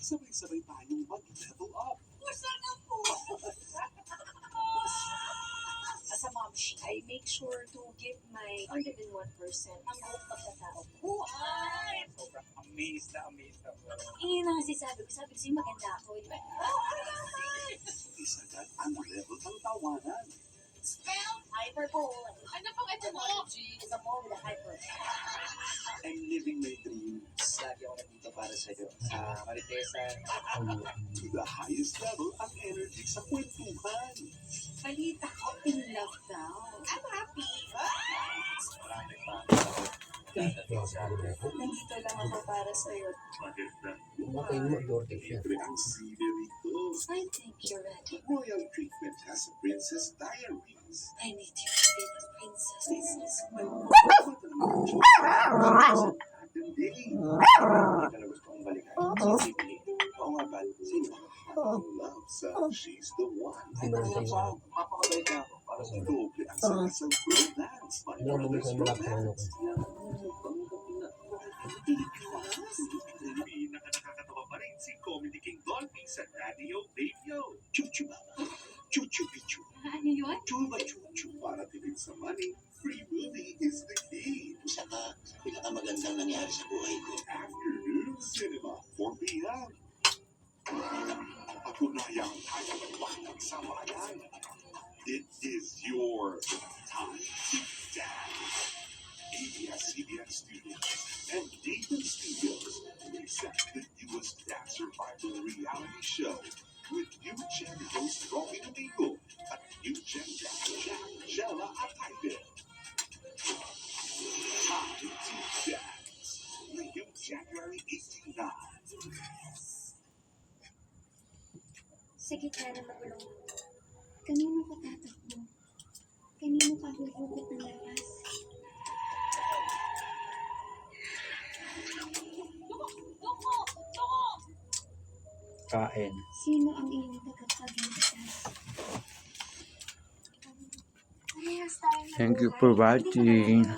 sabay-sabay tayong mag-level up. Sana po! As a mom, I make sure to give my 101% ang buong pagkatao ko. Ay! Sobrang amazed na ako. Eh, na kasi sabi ko sa'yo maganda ako. Isagad ang level ng tawanan. Spell hyperbole. Ano pang ito mo? It's a ball with a hyper. I'm living my dreams. Lagi ako nandito para sa'yo. Sa Maritesan. To the highest level ang energy sa kwentuhan. Balita ko, in love daw. I'm happy. Marami pa. Nandito lang ako para sa'yo. Maganda. Makain mo, Dorothy siya. Libre ang scenery ko. I think you're ready. Royal treatment has a Princess Diaries. I need you to be the princess. Hindi ka na gusto kong balikan. Oo nga ba? Sino? Love, so she's the one. Hindi mo rin sa'yo. Mapakabait na ako para sa'yo. Doble ang sakas ng romance. My Hindi ako brother's bumisa malaki ano ko. Nakakatawa pa rin si Comedy King Dolphy sa Radio Radio. Chuchu Baba. Chuchu Bichu. Ano yun? Chuba Chuchu. Para tipid sa money, free movie is the key. Isa ka sa pinakamagandang nangyari sa buhay ko. Afternoon Cinema, 4 p.m. Patunayang kaya ng samayan. It is your time to dance. ABS-CBN Studios and Dayton Studios present the newest Dance Survival reality show with new Gen host Robin Amigo at new Gen Dance Jack, Jella at Hyden. Time to Dance. New January 18 na. Sa gitna ng magulong mundo, kanino ka tatakbo? Kanino ka huhugot ng lakas? Kain. Sino ang iyong tagapagligtas? Parehas tayo Thank you for watching.